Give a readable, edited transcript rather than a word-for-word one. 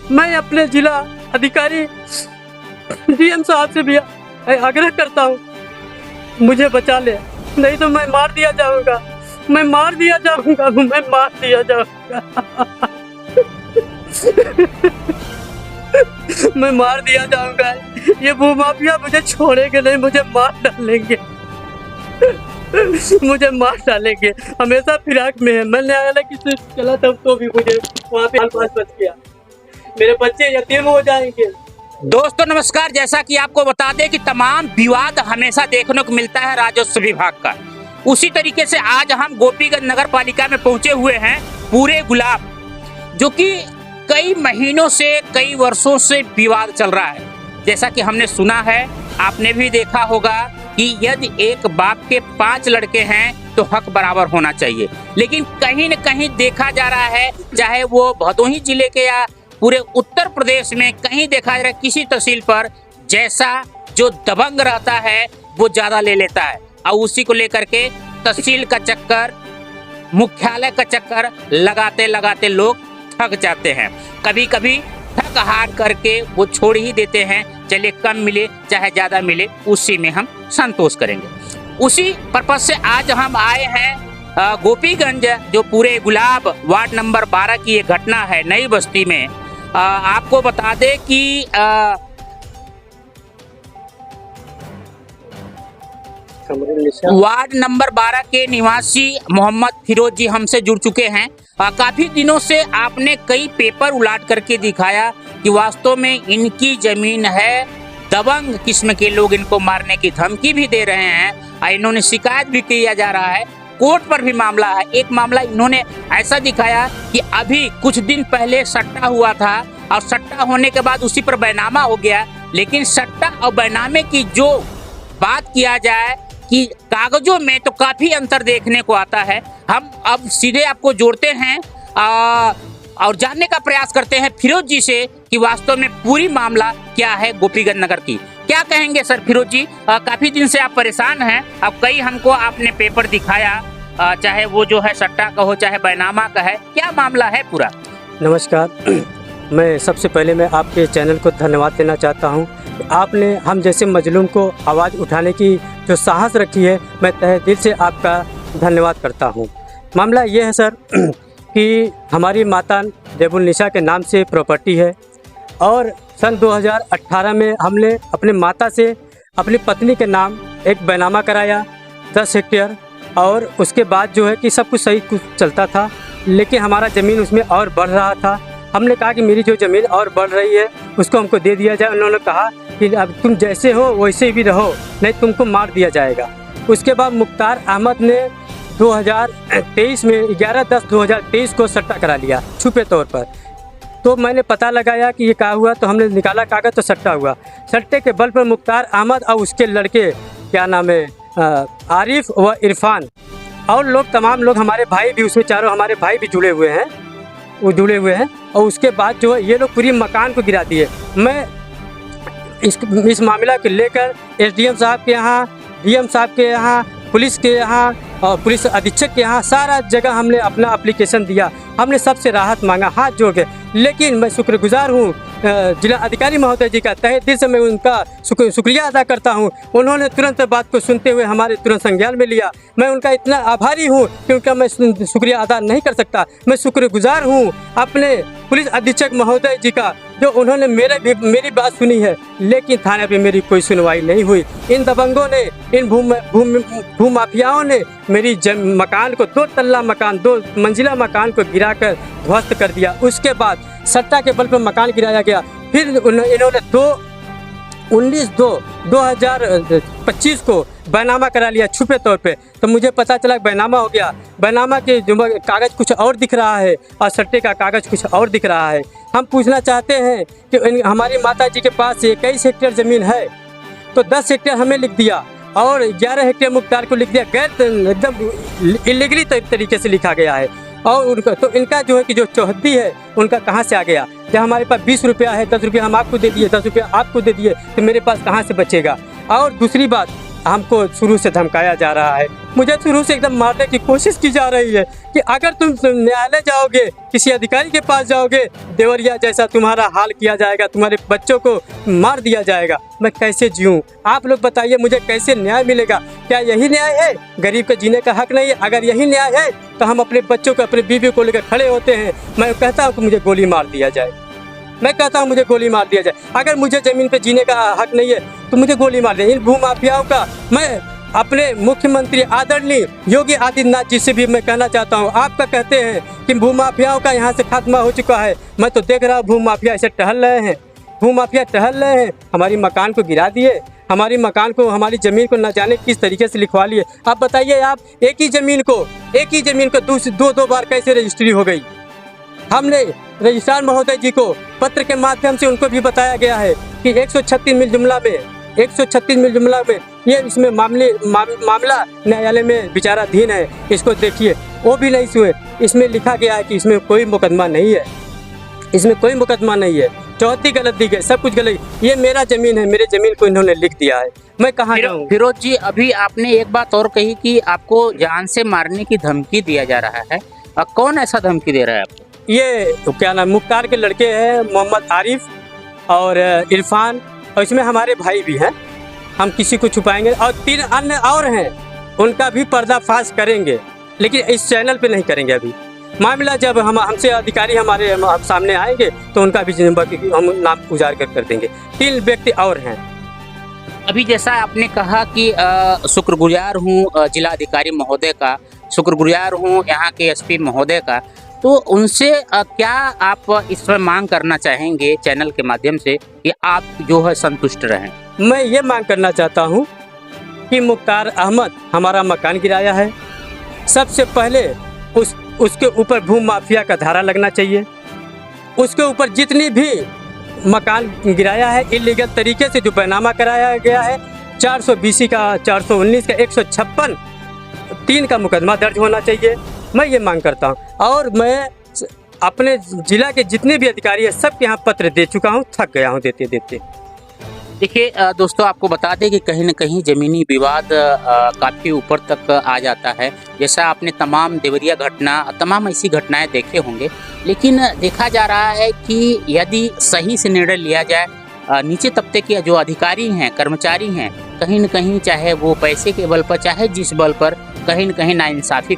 मैं अपने जिला अधिकारी डीएम साहब से भी आग्रह करता हूँ, मुझे बचा ले, नहीं तो मैं मार दिया जाऊंगा, मैं मार दिया जाऊंगा, मैं मार दिया जाऊंगा। मैं मार दिया जाऊंगा। ये भूमाफिया मुझे छोड़ेंगे नहीं, मुझे मार डालेंगे, मुझे मार डालेंगे। हमेशा फिराक में है। मैं न्यायालय की चला था तो भी मुझे वहाँ पे पास बच गया, मेरे बच्चे यतीम हो जाएंगे। दोस्तों नमस्कार, जैसा कि आपको बता दें कि तमाम विवाद हमेशा देखने को मिलता है राजस्व विभाग का। उसी तरीके से आज हम गोपीगंज नगर पालिका में पहुंचे हुए हैं पूरे गुलाब, जो कि कई महीनों से कई वर्षों से विवाद चल रहा है। जैसा कि हमने सुना है, आपने भी देखा होगा कि यदि एक बाप के 5 लड़के हैं तो हक बराबर होना चाहिए, लेकिन कहीं न कहीं देखा जा रहा है, चाहे वो भदोही जिले के या पूरे उत्तर प्रदेश में कहीं देखा जा रहा है, किसी तहसील पर जैसा जो दबंग रहता है वो ज्यादा ले लेता है और उसी को लेकर के तहसील का चक्कर, मुख्यालय का चक्कर लगाते लगाते लोग थक जाते हैं। कभी कभी थक हार करके वो छोड़ ही देते हैं, चलिए कम मिले चाहे ज्यादा मिले उसी में हम संतोष करेंगे। उसी पर्पज से आज हम आए हैं गोपीगंज, जो पूरे गुलाब वार्ड नंबर 12 की ये घटना है नई बस्ती में। आपको बता दें कि वार्ड नंबर 12 के निवासी मोहम्मद फिरोज जी हमसे जुड़ चुके हैं। काफी दिनों से आपने कई पेपर उलाट करके दिखाया कि वास्तव में इनकी जमीन है, दबंग किस्म के लोग इनको मारने की धमकी भी दे रहे हैं, इन्होंने शिकायत भी किया जा रहा है, कोर्ट पर भी मामला है। एक मामला इन्होंने ऐसा दिखाया कि अभी कुछ दिन पहले सट्टा हुआ था और सट्टा होने के बाद उसी पर बैनामा हो गया, लेकिन सट्टा और बैनामे की जो बात किया जाए कि कागजों में तो काफी अंतर देखने को आता है। हम अब सीधे आपको जोड़ते हैं और जानने का प्रयास करते हैं फिरोज जी से कि वास्तव में पूरी मामला क्या है गोपीगंज नगर की। क्या कहेंगे सर फिरोज जी? काफी दिन से आप परेशान हैं, अब कई हमको आपने पेपर दिखाया, चाहे वो जो है सट्टा का हो चाहे बैनामा का है, क्या मामला है पूरा? नमस्कार, मैं सबसे पहले मैं आपके चैनल को धन्यवाद देना चाहता हूं। आपने हम जैसे मजलूम को आवाज़ उठाने की जो साहस रखी है, मैं तहे दिल से आपका धन्यवाद करता हूं। मामला ये है सर कि हमारी माता देवुलनिशा के नाम से प्रॉपर्टी है और सन 2018 में हमने अपने माता से अपनी पत्नी के नाम एक बैनामा कराया 10 हेक्टेयर, और उसके बाद जो है कि सब कुछ सही कुछ चलता था, लेकिन हमारा ज़मीन उसमें और बढ़ रहा था। हमने कहा कि मेरी जो ज़मीन और बढ़ रही है उसको हमको दे दिया जाए। उन्होंने कहा कि अब तुम जैसे हो वैसे भी रहो, नहीं तुमको मार दिया जाएगा। उसके बाद मुख्तार अहमद ने 2023 में 11/10/2023 को सट्टा करा लिया छुपे तौर पर। तो मैंने पता लगाया कि ये क्या हुआ, तो हमने निकाला कागज़ तो सट्टा हुआ। सट्टे के बल पर मुख्तार अहमद और उसके लड़के, क्या नाम है, आरिफ व इरफान और लोग, तमाम लोग, हमारे भाई भी उसमें, चारों हमारे भाई भी जुड़े हुए हैं, वो जुड़े हुए हैं। और उसके बाद जो है ये लोग पूरी मकान को गिरा दिए। मैं इस मामला को लेकर एसडीएम साहब के यहाँ, डीएम साहब के यहाँ, पुलिस के यहाँ और पुलिस अधीक्षक के यहाँ सारा जगह हमने अपना एप्लीकेशन दिया, हमने सबसे राहत मांगा हाथ जोड़ के। लेकिन मैं शुक्रगुजार हूँ जिला अधिकारी महोदय जी का, तहे दिल से मैं उनका शुक्रिया अदा करता हूँ। उन्होंने तुरंत बात को सुनते हुए हमारे तुरंत संज्ञान में लिया। मैं उनका इतना आभारी हूँ क्योंकि मैं शुक्रिया अदा नहीं कर सकता। मैं शुक्रगुजार हूँ अपने पुलिस अधीक्षक महोदय जी का, जो उन्होंने मेरी बात सुनी है, लेकिन थाने पे मेरी कोई सुनवाई नहीं हुई। इन दबंगों ने, इन भूमाफियाओं ने मेरी मकान को, 2 तल्ला मकान, 2 मंजिला मकान को गिराकर ध्वस्त कर दिया। उसके बाद सट्टा के बल पर मकान गिराया गया। फिर इन्होंने 19/2/2025 को बैनामा करा लिया छुपे तौर पे। तो मुझे पता चला बैनामा हो गया। बैनामा के जो कागज़ कुछ और दिख रहा है और सट्टे का कागज़ कुछ और दिख रहा है। हम पूछना चाहते हैं कि हमारी माता जी के पास 21 हेक्टेयर ज़मीन है, तो 10 हेक्टेयर हमें लिख दिया और 11 हेक्टेयर मुख्तार को लिख दिया। गैर एकदम इलीगली तरीके से लिखा गया है। और उनका तो इनका जो है कि जो चौहद्दी है उनका कहाँ से आ गया? जब हमारे पास 20 रुपया है, 10 रुपया हम आपको दे दिए, 10 रुपया आपको दे दिए, तो मेरे पास कहाँ से बचेगा? और दूसरी बात, हमको शुरू से धमकाया जा रहा है, मुझे शुरू से एकदम मारने की कोशिश की जा रही है कि अगर तुम न्यायालय जाओगे, किसी अधिकारी के पास जाओगे, देवरिया जैसा तुम्हारा हाल किया जाएगा, तुम्हारे बच्चों को मार दिया जाएगा। मैं कैसे जीऊँ? आप लोग बताइए, मुझे कैसे न्याय मिलेगा? क्या यही न्याय है? गरीब के जीने का हक नहीं है? अगर यही न्याय है तो हम अपने बच्चों को, अपने बीवी को लेकर खड़े होते हैं। मैं कहता हूँ कि मुझे गोली मार दिया जाए, मैं कहता हूँ मुझे गोली मार दिया जाए। अगर मुझे ज़मीन पे जीने का हक नहीं है तो मुझे गोली मार दिया। इन भूमाफियाओं का मैं अपने मुख्यमंत्री आदरणीय योगी आदित्यनाथ जी से भी मैं कहना चाहता हूँ, आपका कहते हैं कि भूमाफियाओं का यहाँ से खात्मा हो चुका है। मैं तो देख रहा हूँ भूमाफिया ऐसे टहल रहे हैं, भूमाफिया टहल रहे हैं, हमारी मकान को गिरा दिए, हमारी मकान को, हमारी ज़मीन को न जाने किस तरीके से लिखवा लिए। आप बताइए, आप एक ही ज़मीन को दो बार कैसे रजिस्ट्री हो गई? हमने रजिस्ट्रार महोदय जी को पत्र के माध्यम से उनको भी बताया गया है कि 136 मिल जुमला में ये इसमें मामला न्यायालय में विचाराधीन है, इसको देखिए। वो भी नहीं सुने। इसमें लिखा गया है कि इसमें कोई मुकदमा नहीं है, इसमें कोई मुकदमा नहीं है, चौथी गलत दी गई, सब कुछ गलत। ये मेरा ज़मीन है, मेरे ज़मीन को इन्होंने लिख दिया है, मैं कहाँ जाऊँ? फिरोज जी, अभी आपने एक बात और कही कि आपको जान से मारने की धमकी दिया जा रहा है। कौन ऐसा धमकी दे रहा है आपको? ये क्या नाम, मुख्तार के लड़के हैं, मोहम्मद आरिफ और इरफान, और इसमें हमारे भाई भी हैं। हम किसी को छुपाएंगे और 3 अन्य और हैं, उनका भी पर्दाफाश करेंगे, लेकिन इस चैनल पे नहीं करेंगे। अभी मामला जब हमसे अधिकारी हमारे सामने आएंगे तो उनका भी हम नाम उजागर कर देंगे। 3 व्यक्ति और हैं। अभी जैसा आपने कहा कि शुक्रगुजार हूँ जिलाधिकारी महोदय का, शुक्रगुजार हूँ यहाँ के एसपी महोदय का, तो उनसे क्या आप इस पर मांग करना चाहेंगे चैनल के माध्यम से कि आप जो है संतुष्ट रहें? मैं ये मांग करना चाहता हूँ कि मुख्तार अहमद हमारा मकान गिराया है, सबसे पहले उसके ऊपर भूमाफिया का धारा लगना चाहिए। उसके ऊपर जितनी भी मकान गिराया है इलीगल तरीके से, जो बैनामा कराया गया है, 420 का, 419 का, 156 3 का मुकदमा दर्ज होना चाहिए। मैं ये मांग करता हूँ। और मैं अपने ज़िला के जितने भी अधिकारी हैं सबके यहाँ पत्र दे चुका हूँ, थक गया हूँ देते देते। देखिए दोस्तों, आपको बता दें कि कहीं न कहीं ज़मीनी विवाद काफ़ी ऊपर तक आ जाता है। जैसा आपने तमाम देवरिया घटना, तमाम ऐसी घटनाएं देखे होंगे, लेकिन देखा जा रहा है कि यदि सही से निर्णय लिया जाए, नीचे तबके के जो अधिकारी हैं, कर्मचारी हैं, कहीं न कहीं चाहे वो पैसे के बल पर, चाहे जिस बल पर, कहीं न कहीं नाइंसाफ़ी